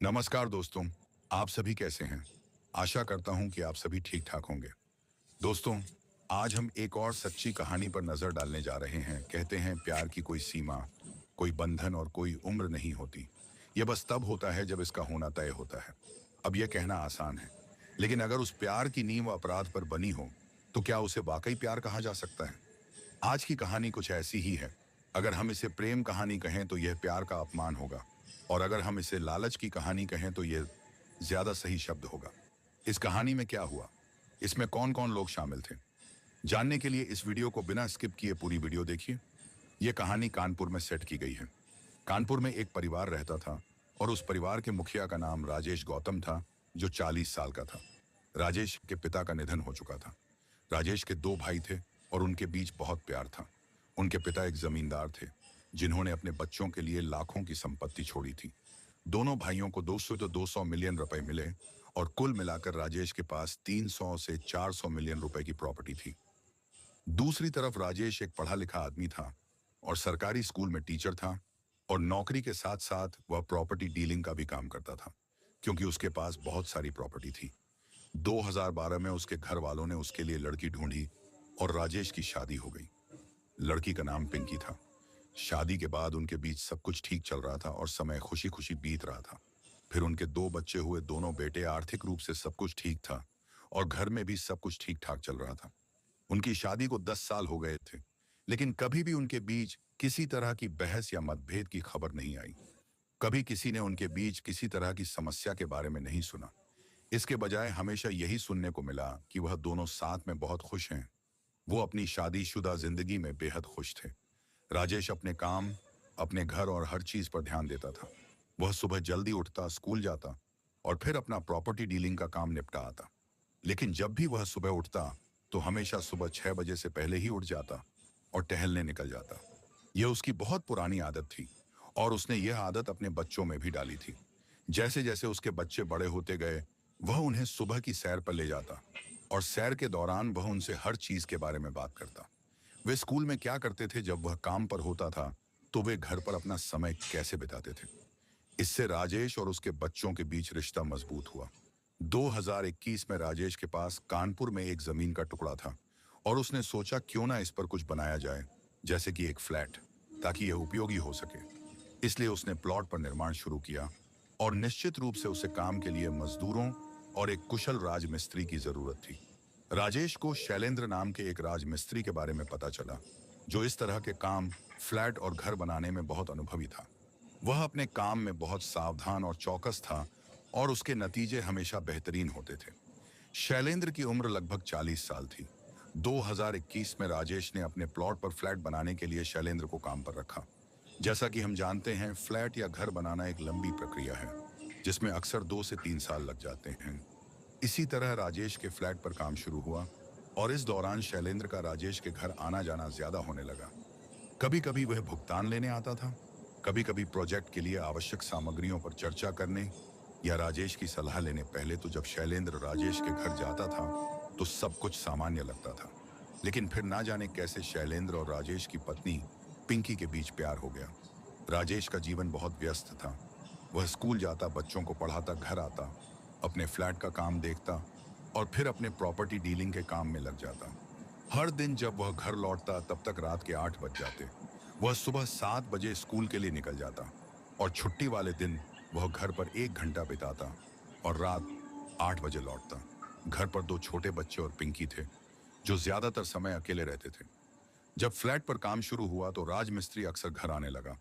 नमस्कार दोस्तों। आप सभी कैसे हैं? आशा करता हूं कि आप सभी ठीक ठाक होंगे। दोस्तों, आज हम एक और सच्ची कहानी पर नजर डालने जा रहे हैं। कहते हैं प्यार की कोई सीमा, कोई बंधन और कोई उम्र नहीं होती। यह बस तब होता है जब इसका होना तय होता है। अब यह कहना आसान है, लेकिन अगर उस प्यार की नींव अपराध पर बनी हो, तो क्या उसे वाकई प्यार कहा जा सकता है? आज की कहानी कुछ ऐसी ही है। अगर हम इसे प्रेम कहानी कहें तो यह प्यार का अपमान होगा, और अगर हम इसे लालच की कहानी कहें तो यह ज्यादा सही शब्द होगा। इस कहानी में क्या हुआ, इसमें कौन कौन लोग शामिल थे, जानने के लिए इस वीडियो को बिना स्किप किए पूरी वीडियो देखिए। यह कहानी कानपुर में सेट की गई है। कानपुर में एक परिवार रहता था, और उस परिवार के मुखिया का नाम राजेश गौतम था, जो 40 साल का था। राजेश के पिता का निधन हो चुका था। राजेश के दो भाई थे, और उनके बीच बहुत प्यार था। उनके पिता एक जमींदार थे, जिन्होंने अपने बच्चों के लिए लाखों की संपत्ति छोड़ी थी। दोनों भाइयों को 200 मिलियन रुपए मिले, और कुल मिलाकर राजेश के पास 300 से 400 मिलियन रुपए की प्रॉपर्टी थी। दूसरी तरफ राजेश एक पढ़ा लिखा आदमी था, और सरकारी स्कूल में टीचर था, और नौकरी के साथ साथ वह प्रॉपर्टी डीलिंग का भी काम करता था, क्योंकि उसके पास बहुत सारी प्रॉपर्टी थी। 2012 में उसके घर वालों ने उसके लिए लड़की ढूंढी, और राजेश की शादी हो गई। लड़की का नाम पिंकी था। शादी के बाद उनके बीच सब कुछ ठीक चल रहा था, और समय खुशी खुशी बीत रहा था। फिर उनके दो बच्चे हुए। दोनों बेटे, आर्थिक रूप से सब कुछ ठीक था, और घर में भी सब कुछ ठीक ठाक चल रहा था। उनकी शादी को 10 साल हो गए थे, लेकिन कभी भी उनके बीच किसी तरह की बहस या मतभेद की खबर नहीं आई। कभी किसी ने उनके बीच किसी तरह की समस्या के बारे में नहीं सुना। इसके बजाय हमेशा यही सुनने को मिला कि वह दोनों साथ में बहुत खुश हैं। वो अपनी शादीशुदा जिंदगी में बेहद खुश थे। राजेश अपने काम, अपने घर और हर चीज पर ध्यान देता था। वह सुबह जल्दी उठता, स्कूल जाता, और फिर अपना प्रॉपर्टी डीलिंग का काम निपटा आता। लेकिन जब भी वह सुबह उठता, तो हमेशा सुबह 6 बजे से पहले ही उठ जाता और टहलने निकल जाता। यह उसकी बहुत पुरानी आदत थी, और उसने यह आदत अपने बच्चों में भी डाली थी। जैसे जैसे उसके बच्चे बड़े होते गए, वह उन्हें सुबह की सैर पर ले जाता, और सैर के दौरान वह उनसे हर चीज के बारे में बात करता। वे स्कूल में क्या करते थे जब वह काम पर होता था, तो वे घर पर अपना समय कैसे बिताते थे। इससे राजेश और उसके बच्चों के बीच रिश्ता मजबूत हुआ। 2021 में राजेश के पास कानपुर में एक जमीन का टुकड़ा था, और उसने सोचा क्यों ना इस पर कुछ बनाया जाए, जैसे कि एक फ्लैट, ताकि यह उपयोगी हो सके। इसलिए उसने प्लॉट पर निर्माण शुरू किया, और निश्चित रूप से उसे काम के लिए मजदूरों और एक कुशल राजमिस्त्री की जरूरत थी। राजेश को शैलेंद्र नाम के एक राजमिस्त्री के बारे में पता चला, जो इस तरह के काम, फ्लैट और घर बनाने में बहुत अनुभवी था। वह अपने काम में बहुत सावधान और चौकस था, और उसके नतीजे हमेशा बेहतरीन होते थे। शैलेंद्र की उम्र लगभग 40 साल थी। 2021 में राजेश ने अपने प्लॉट पर फ्लैट बनाने के लिए शैलेंद्र को काम पर रखा। जैसा कि हम जानते हैं, फ्लैट या घर बनाना एक लंबी प्रक्रिया है, जिसमें अक्सर 2 से 3 साल लग जाते हैं। इसी तरह राजेश के फ्लैट पर काम शुरू हुआ, और इस दौरान शैलेंद्र का राजेश के घर आना जाना ज्यादा होने लगा। कभी कभी वह भुगतान लेने आता था, कभी कभी प्रोजेक्ट के लिए आवश्यक सामग्रियों पर चर्चा करने या राजेश की सलाह लेने। पहले तो जब शैलेंद्र राजेश के घर जाता था, तो सब कुछ सामान्य लगता था, लेकिन फिर ना जाने कैसे शैलेंद्र और राजेश की पत्नी पिंकी के बीच प्यार हो गया। राजेश का जीवन बहुत व्यस्त था। वह स्कूल जाता, बच्चों को पढ़ाता, घर आता, अपने फ्लैट का काम देखता, और फिर अपने प्रॉपर्टी डीलिंग के काम में लग जाता। हर दिन जब वह घर लौटता, तब तक रात के 8 बज जाते। वह सुबह 7 बजे स्कूल के लिए निकल जाता, और छुट्टी वाले दिन वह घर पर 1 घंटा बिताता, और रात 8 बजे लौटता। घर पर दो छोटे बच्चे और पिंकी थे, जो ज्यादातर समय अकेले रहते थे। जब फ्लैट पर काम शुरू हुआ, तो राजमिस्त्री अक्सर घर आने लगा।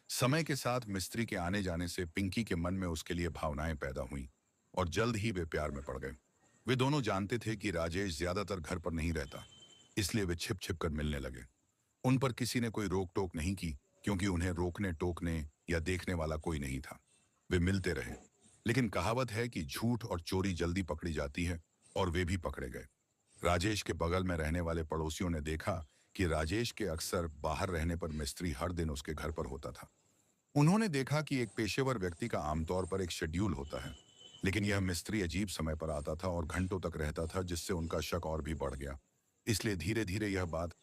समय के साथ मिस्त्री के आने जाने से पिंकी के मन में उसके लिए भावनाएं पैदा हुईं, और जल्द ही वे प्यार में पड़ गए। वे दोनों जानते थे कि राजेश ज्यादातर घर पर नहीं रहता, इसलिए वे छिप छिप कर मिलने लगे। उन पर किसी ने कोई रोक टोक नहीं की, क्योंकि उन्हें रोकने टोकने या देखने वाला कोई नहीं था। वे मिलते रहे। लेकिन कहावत है कि झूठ और चोरी जल्दी पकड़ी जाती है, और वे भी पकड़े गए। राजेश के बगल में रहने वाले पड़ोसियों ने देखा कि राजेश के अक्सर बाहर रहने पर मिस्त्री हर दिन उसके घर पर होता था। उन्होंने देखा कि एक पेशेवर व्यक्ति का आमतौर पर एक शेड्यूल होता है, लेकिन यह मिस्त्री अजीब समय पर आता था और घंटों तक रहता था, जिससे उनका शक और भी बढ़ गया। इसलिए धीरे धीरे यह बात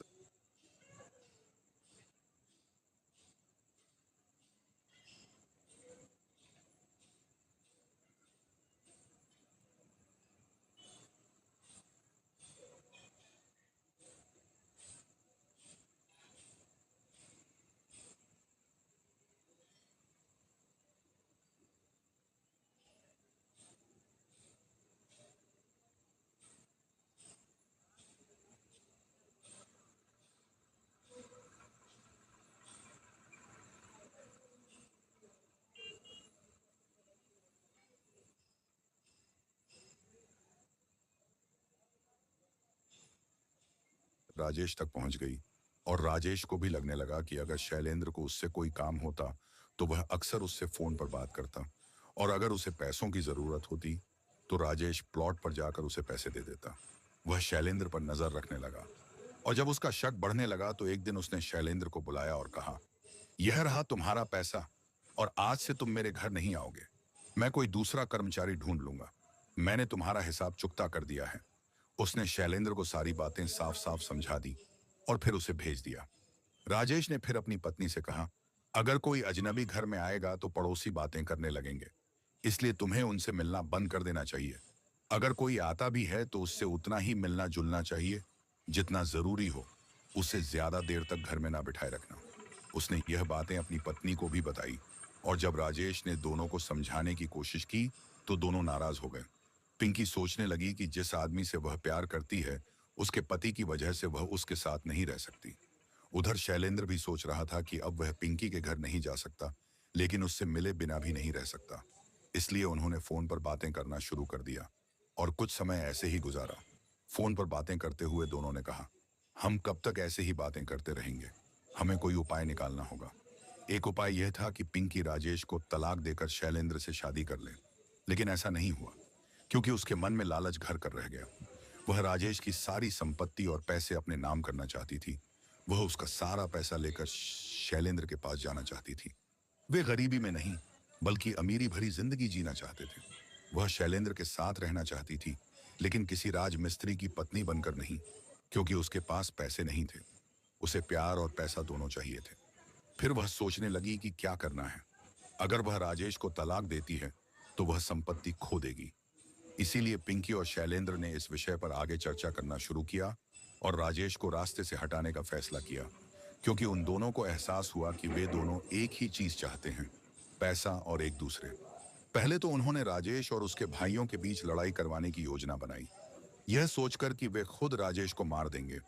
राजेश तक पहुंच गई और राजेश को भी लगने लगा कि अगर शैलेंद्र को उससे कोई काम होता तो वह अक्सर उससे फोन पर बात करता और अगर उसे पैसों की जरूरत होती तो राजेश प्लॉट पर जाकर उसे पैसे दे देता। वह शैलेंद्र पर नजर रखने लगा और जब उसका शक बढ़ने लगा तो एक दिन उसने शैलेंद्र को बुलाया और कहा, यह रहा तुम्हारा पैसा और आज से तुम मेरे घर नहीं आओगे। मैं कोई दूसरा कर्मचारी ढूंढ लूंगा। मैंने तुम्हारा हिसाब चुकता कर दिया है। उसने शैलेंद्र को सारी बातें साफ साफ समझा दी और फिर उसे भेज दिया। राजेश ने फिर अपनी पत्नी से कहा, अगर कोई अजनबी घर में आएगा तो पड़ोसी बातें करने लगेंगे, इसलिए तुम्हें उनसे मिलना बंद कर देना चाहिए। अगर कोई आता भी है तो उससे उतना ही मिलना जुलना चाहिए जितना जरूरी हो। उसे ज्यादा देर तक घर में ना बिठाए रखना। उसने यह बातें अपनी पत्नी को भी बताई और जब राजेश ने दोनों को समझाने की कोशिश की तो दोनों नाराज हो गए। पिंकी सोचने लगी कि जिस आदमी से वह प्यार करती है उसके पति की वजह से वह उसके साथ नहीं रह सकती। उधर शैलेंद्र भी सोच रहा था कि अब वह पिंकी के घर नहीं जा सकता, लेकिन उससे मिले बिना भी नहीं रह सकता। इसलिए उन्होंने फोन पर बातें करना शुरू कर दिया और कुछ समय ऐसे ही गुजारा। फोन पर बातें करते हुए दोनों ने कहा, हम कब तक ऐसे ही बातें करते रहेंगे, हमें कोई उपाय निकालना होगा। एक उपाय यह था कि पिंकी राजेश को तलाक देकर शैलेंद्र से शादी कर ले, लेकिन ऐसा नहीं हुआ क्योंकि उसके मन में लालच घर कर रह गया। वह राजेश की सारी संपत्ति और पैसे अपने नाम करना चाहती थी। वह उसका सारा पैसा लेकर शैलेंद्र के पास जाना चाहती थी। वे गरीबी में नहीं बल्कि अमीरी भरी जिंदगी जीना चाहते थे। वह शैलेंद्र के साथ रहना चाहती थी, लेकिन किसी राजमिस्त्री की पत्नी बनकर नहीं, क्योंकि उसके पास पैसे नहीं थे। उसे प्यार और पैसा दोनों चाहिए थे। फिर वह सोचने लगी कि क्या करना है। अगर वह राजेश को तलाक देती है तो वह संपत्ति खो देगी। इसीलिए पिंकी और शैलेंद्र ने इस विषय पर आगे चर्चा करना शुरू किया और राजेश को रास्ते से हटाने का फैसला किया, क्योंकि उन दोनों को एहसास हुआ कि वे दोनों एक ही चीज चाहते हैं, पैसा और एक दूसरे। पहले तो उन्होंने राजेश और उसके भाइयों के बीच लड़ाई करवाने की योजना बनाई, यह सोचकर कि वे खुद राजेश को मार देंगे,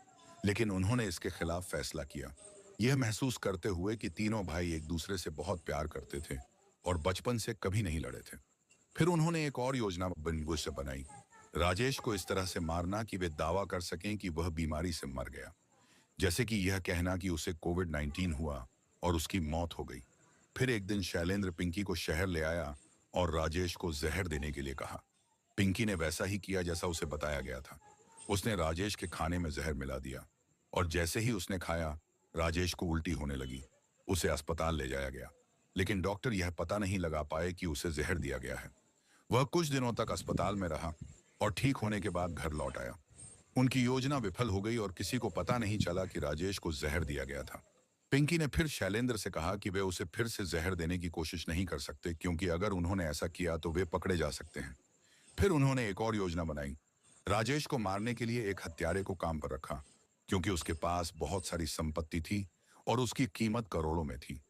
लेकिन उन्होंने इसके खिलाफ फैसला किया, यह महसूस करते हुए कि तीनों भाई एक दूसरे से बहुत प्यार करते थे और बचपन से कभी नहीं लड़े थे। फिर उन्होंने एक और योजना बनबूझ से बनाई, राजेश को इस तरह से मारना कि वे दावा कर सकें कि वह बीमारी से मर गया, जैसे कि यह कहना कि उसे कोविड-19 हुआ और उसकी मौत हो गई। फिर एक दिन शैलेंद्र पिंकी को शहर ले आया और राजेश को जहर देने के लिए कहा। पिंकी ने वैसा ही किया जैसा उसे बताया गया था। उसने राजेश के खाने में जहर मिला दिया और जैसे ही उसने खाया राजेश को उल्टी होने लगी। उसे अस्पताल ले जाया गया, लेकिन डॉक्टर यह पता नहीं लगा पाए कि उसे जहर दिया गया है। वह कुछ दिनों तक अस्पताल में रहा और ठीक होने के बाद घर लौट आया। उनकी योजना विफल हो गई और किसी को पता नहीं चला कि राजेश को जहर दिया गया था। पिंकी ने फिर शैलेंद्र से कहा कि वे उसे फिर से जहर देने की कोशिश नहीं कर सकते, क्योंकि अगर उन्होंने ऐसा किया तो वे पकड़े जा सकते हैं। फिर उन्होंने एक और योजना बनाई। राजेश को मारने के लिए एक हत्यारे को काम पर रखा, क्योंकि उसके पास बहुत सारी संपत्ति थी और उसकी कीमत करोड़ों में थी।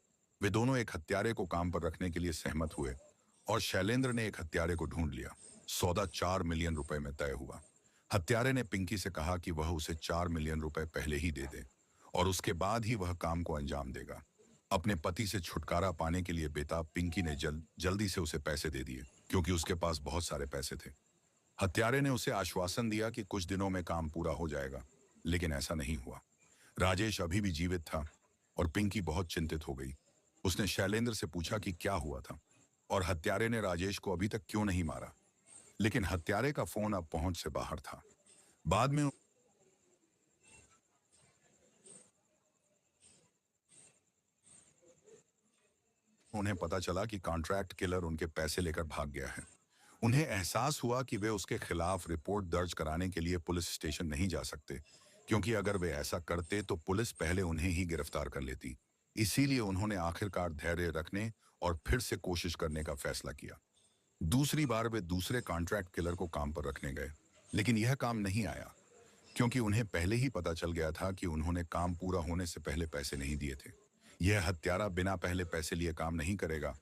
वे दोनों एक हत्यारे को काम पर रखने के लिए सहमत हुए और शैलेंद्र ने एक हत्यारे को ढूंढ लिया। सौदा 4 मिलियन रुपए में तय हुआ। हत्यारे ने पिंकी से कहा कि वह उसे 4 मिलियन रुपए पहले ही दे दे और उसके बाद ही वह काम को अंजाम देगा। अपने पति से छुटकारा पाने के लिए बेताब पिंकी ने जल्दी से उसे पैसे दे दिए, क्योंकि उसके पास बहुत सारे पैसे थे। हत्यारे ने उसे आश्वासन दिया कि कुछ दिनों में काम पूरा हो जाएगा, लेकिन ऐसा नहीं हुआ। राजेश अभी भी जीवित था और पिंकी बहुत चिंतित हो गई। उसने शैलेंद्र से पूछा कि क्या हुआ था और हत्यारे ने राजेश को अभी तक क्यों नहीं मारा, लेकिन हत्यारे का फोन अब पहुंच से बाहर था। बाद में उन्हें पता चला कि कॉन्ट्रैक्ट किलर उनके पैसे लेकर भाग गया है। उन्हें एहसास हुआ कि वे उसके खिलाफ रिपोर्ट दर्ज कराने के लिए पुलिस स्टेशन नहीं जा सकते, क्योंकि अगर वे ऐसा करते तो पुलिस पहले उन्हें ही गिरफ्तार कर लेती। इसीलिए उन्होंने आखिरकार धैर्य रखने और फिर से कोशिश करने का फैसला किया। दूसरी बार वे दूसरे कॉन्ट्रैक्ट किलर को काम पर रखने गए, लेकिन यह काम नहीं आया, क्योंकि उन्हें पहले ही पता चल गया था कि उन्होंने काम पूरा होने से पहले पैसे नहीं दिए थे। यह हत्यारा बिना पहले पैसे लिए काम नहीं करेगा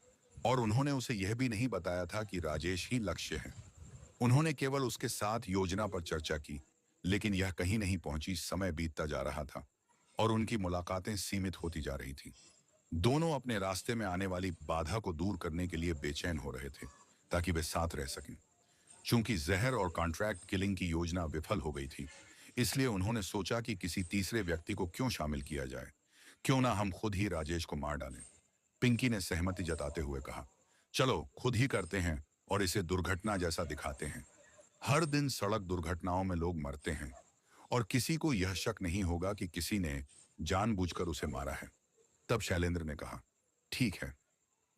और उन्होंने उसे यह भी नहीं बताया था कि राजेश ही लक्ष्य है। उन्होंने केवल उसके साथ योजना पर चर्चा की, लेकिन यह कहीं नहीं पहुंची। समय बीतता जा रहा था और उनकी मुलाकातें सीमित होती जा रही थी। दोनों अपने रास्ते में आने वाली बाधा को दूर करने के लिए बेचैन हो रहे थे, ताकि वे साथ रह सकें। चूंकि जहर और कॉन्ट्रैक्ट किलिंग की योजना विफल हो गई थी, इसलिए उन्होंने सोचा कि किसी तीसरे व्यक्ति को क्यों शामिल किया जाए, क्यों ना हम खुद ही राजेश को मार डालें। पिंकी ने सहमति जताते हुए कहा, चलो खुद ही करते हैं और इसे दुर्घटना जैसा दिखाते हैं। हर दिन सड़क दुर्घटनाओं में लोग मरते हैं और किसी को यह शक नहीं होगा कि किसी ने जानबूझकर उसे मारा है। तब शैलेंद्र ने कहा, ठीक है,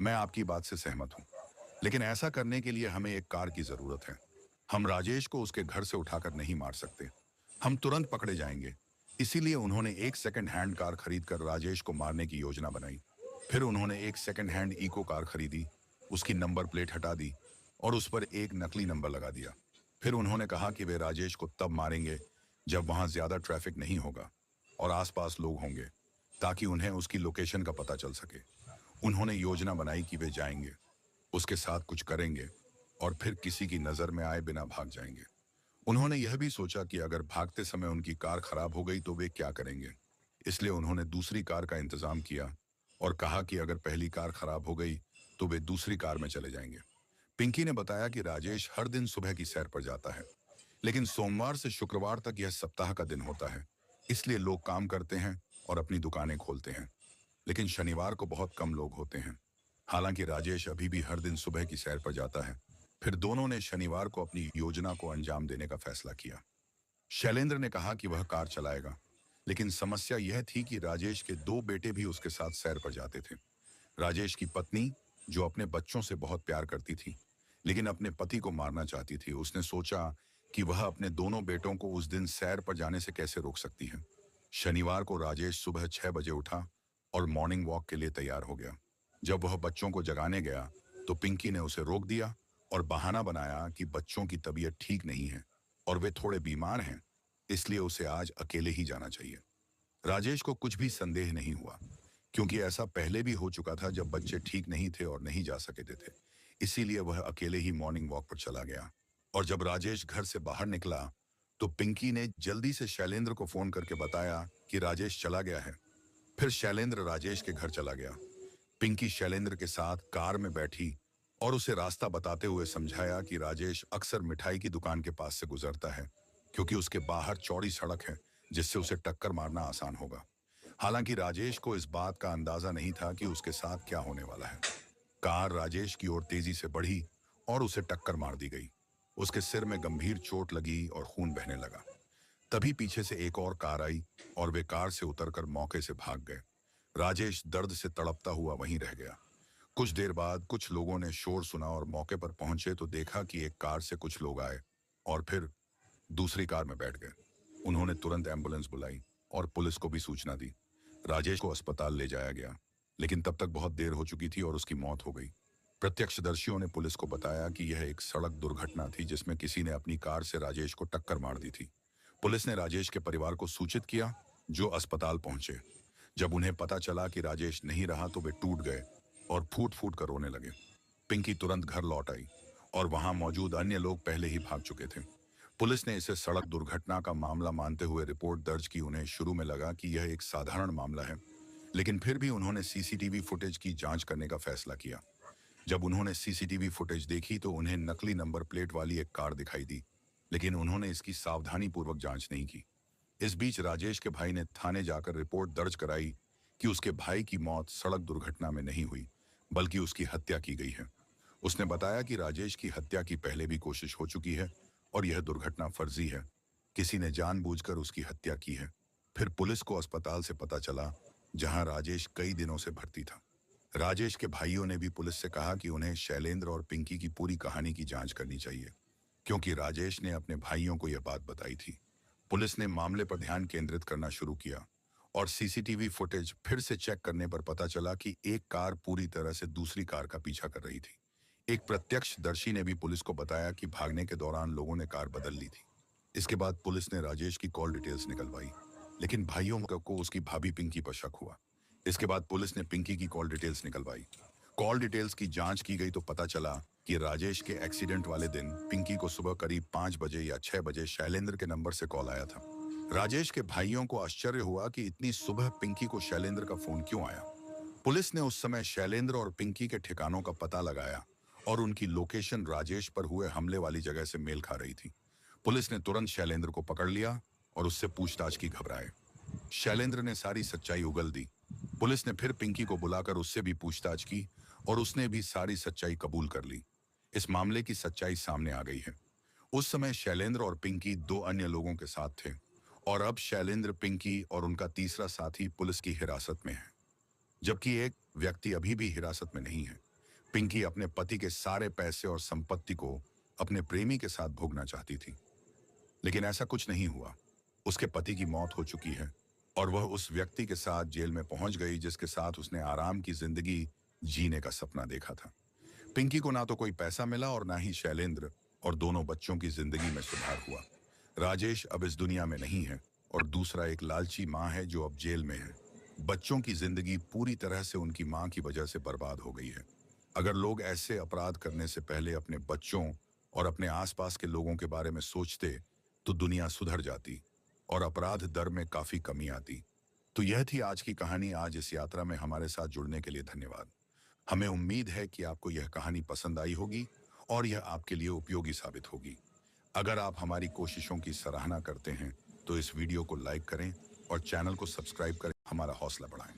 मैं आपकी बात से सहमत हूं, लेकिन ऐसा करने के लिए हमें एक कार की जरूरत है। हम राजेश को उसके घर से उठाकर नहीं मार सकते, हम तुरंत पकड़े जाएंगे। इसीलिए उन्होंने एक सेकंड हैंड कार खरीदकर राजेश को मारने की योजना बनाई। फिर उन्होंने एक सेकंड हैंड इको कार खरीदी, उसकी नंबर प्लेट हटा दी और उस पर एक नकली नंबर लगा दिया। फिर उन्होंने कहा कि वे राजेश को तब मारेंगे जब वहां ज्यादा ट्रैफिक नहीं होगा और आसपास लोग होंगे, ताकि उन्हें उसकी लोकेशन का पता चल सके। उन्होंने योजना बनाई कि वे जाएंगे, उसके साथ कुछ करेंगे और फिर किसी की नजर में आए बिना भाग जाएंगे। उन्होंने यह भी सोचा कि अगर भागते समय उनकी कार खराब हो गई तो वे क्या करेंगे। इसलिए उन्होंने दूसरी कार का इंतजाम किया और कहा कि अगर पहली कार खराब हो गई तो वे दूसरी कार में चले जाएंगे। पिंकी ने बताया कि राजेश हर दिन सुबह की सैर पर जाता है, लेकिन सोमवार से शुक्रवार तक यह सप्ताह का दिन होता है। इसलिए लोग काम करते हैं और अपनी दुकानें खोलते हैं, लेकिन शनिवार को बहुत कम लोग होते हैं। हालांकि राजेश अभी भी हर दिन सुबह की सैर पर जाता है। फिर दोनों ने शनिवार को अपनी योजना को अंजाम देने का फैसला किया। शैलेंद्र ने कहा कि वह कार चलाएगा, लेकिन समस्या यह थी कि राजेश के दो बेटे भी उसके साथ सैर पर जाते थे। राजेश की पत्नी, जो अपने बच्चों से बहुत प्यार करती थी लेकिन अपने पति को मारना चाहती थी, उसने सोचा कि वह अपने दोनों बेटों को उस दिन सैर पर जाने से कैसे रोक सकती है। शनिवार को राजेश सुबह 6 बजे उठा और मॉर्निंग वॉक के लिए तैयार हो गया। जब वह बच्चों को जगाने गया तो पिंकी ने उसे रोक दिया और बहाना बनाया कि बच्चों की तबीयत ठीक नहीं है और वे थोड़े बीमार हैं, इसलिए उसे आज अकेले ही जाना चाहिए। राजेश को कुछ भी संदेह नहीं हुआ, क्योंकि ऐसा पहले भी हो चुका था जब बच्चे ठीक नहीं थे और नहीं जा सके थे। इसीलिए वह अकेले ही मॉर्निंग वॉक पर चला गया। और जब राजेश घर से बाहर निकला तो पिंकी ने जल्दी से शैलेंद्र को फोन करके बताया कि राजेश चला गया है। फिर शैलेंद्र राजेश के घर चला गया। पिंकी शैलेंद्र के साथ कार में बैठी और उसे रास्ता बताते हुए समझाया कि राजेश अक्सर मिठाई की दुकान के पास से गुजरता है, क्योंकि उसके बाहर चौड़ी सड़क है जिससे उसे टक्कर मारना आसान होगा। हालांकि राजेश को इस बात का अंदाजा नहीं था कि उसके साथ क्या होने वाला है। कार राजेश की ओर तेजी से बढ़ी और उसे टक्कर मार दी गई। उसके सिर में गंभीर चोट लगी और खून बहने लगा। तभी पीछे से एक और कार आई और वे कार से उतरकर मौके से भाग गए। राजेश दर्द से तड़पता हुआ वहीं रह गया। कुछ देर बाद कुछ लोगों ने शोर सुना और मौके पर पहुंचे तो देखा कि एक कार से कुछ लोग आए और फिर दूसरी कार में बैठ गए। उन्होंने तुरंत एम्बुलेंस बुलाई और पुलिस को भी सूचना दी। राजेश को अस्पताल ले जाया गया, लेकिन तब तक बहुत देर हो चुकी थी और उसकी मौत हो गई। प्रत्यक्षदर्शियों ने पुलिस को बताया कि यह एक सड़क दुर्घटना थी जिसमें किसी ने अपनी कार से राजेश को टक्कर मार दी थी। पुलिस ने राजेश के परिवार को सूचित किया, जो अस्पताल पहुंचे। जब उन्हें पता चला कि राजेश नहीं रहा तो वे टूट गए और फूट फूट कर रोने लगे। पिंकी तुरंत घर लौट आई और वहां मौजूद अन्य लोग पहले ही भाग चुके थे। पुलिस ने इसे सड़क दुर्घटना का मामला मानते हुए रिपोर्ट दर्ज की। उन्हें शुरू में लगा कि यह एक साधारण मामला है, लेकिन फिर भी उन्होंने सीसीटीवी फुटेज की जांच करने का फैसला किया। जब उन्होंने सीसीटीवी फुटेज देखी तो उन्हें नकली नंबर प्लेट वाली एक कार दिखाई दी, लेकिन उन्होंने इसकी सावधानीपूर्वक जांच नहीं की। इस बीच राजेश के भाई ने थाने जाकर रिपोर्ट दर्ज कराई कि उसके भाई की मौत सड़क दुर्घटना में नहीं हुई, बल्कि उसकी हत्या की गई है। उसने बताया कि राजेश की हत्या की पहले भी कोशिश हो चुकी है और यह दुर्घटना फर्जी है, किसी ने जानबूझकर उसकी हत्या की है। फिर पुलिस को अस्पताल से पता चला, जहां राजेश कई दिनों से भर्ती था। राजेश के भाइयों ने भी पुलिस से कहा कि उन्हें शैलेंद्र और पिंकी की पूरी कहानी की जांच करनी चाहिए, क्योंकि राजेश ने अपने भाइयों को यह बात बताई थी। पुलिस ने मामले पर ध्यान केंद्रित करना शुरू किया और सीसीटीवी फुटेज फिर से चेक करने पर पता चला कि एक कार पूरी तरह से दूसरी कार का पीछा कर रही थी। एक प्रत्यक्षदर्शी ने भी पुलिस को बताया कि भागने के दौरान लोगों ने कार बदल ली थी। इसके बाद पुलिस ने राजेश की कॉल डिटेल्स निकलवाई, लेकिन भाइयों को उसकी भाभी पिंकी पर शक हुआ। इसके बाद पुलिस ने पिंकी की कॉल डिटेल्स निकलवाई। कॉल डिटेल्स की जांच की गई तो पता चला कि राजेश के एक्सीडेंट वाले दिन पिंकी को सुबह करीब 5 बजे या 6 बजे शैलेंद्र के नंबर से कॉल आया था। राजेश के भाइयों को आश्चर्य हुआ कि इतनी सुबह पिंकी को शैलेंद्र का फोन क्यों आया। पुलिस ने उस समय शैलेंद्र और पिंकी के ठिकानों का पता लगाया और उनकी लोकेशन राजेश पर हुए हमले वाली जगह से मेल खा रही थी। पुलिस ने तुरंत शैलेंद्र को पकड़ लिया और उससे पूछताछ की घबराए। शैलेंद्र ने सारी सच्चाई उगल दी। पुलिस ने फिर पिंकी को बुलाकर उससे भी पूछताछ की और उसने भी सारी सच्चाई कबूल कर ली। इस मामले की सच्चाई सामने आ गई है। उस समय शैलेंद्र और पिंकी दो अन्य लोगों के साथ थे और अब शैलेंद्र, पिंकी और उनका तीसरा साथी पुलिस की हिरासत में है, जबकि एक व्यक्ति अभी भी हिरासत में नहीं है। पिंकी अपने पति के सारे पैसे और संपत्ति को अपने प्रेमी के साथ भोगना चाहती थी, लेकिन ऐसा कुछ नहीं हुआ। उसके पति की मौत हो चुकी है और वह उस व्यक्ति के साथ जेल में पहुंच गई जिसके साथ उसने आराम की जिंदगी जीने का सपना देखा था। पिंकी को ना तो कोई पैसा मिला और ना ही शैलेंद्र और दोनों बच्चों की जिंदगी में सुधार हुआ। राजेश अब इस दुनिया में नहीं है और दूसरा एक लालची माँ है जो अब जेल में है। बच्चों की जिंदगी पूरी तरह से उनकी माँ की वजह से बर्बाद हो गई है। अगर लोग ऐसे अपराध करने से पहले अपने बच्चों और अपने आसपास के लोगों के बारे में सोचते तो दुनिया सुधर जाती और अपराध दर में काफी कमी आती। तो यह थी आज की कहानी। आज इस यात्रा में हमारे साथ जुड़ने के लिए धन्यवाद। हमें उम्मीद है कि आपको यह कहानी पसंद आई होगी और यह आपके लिए उपयोगी साबित होगी। अगर आप हमारी कोशिशों की सराहना करते हैं तो इस वीडियो को लाइक करें और चैनल को सब्सक्राइब करें, हमारा हौसला बढ़ाएं।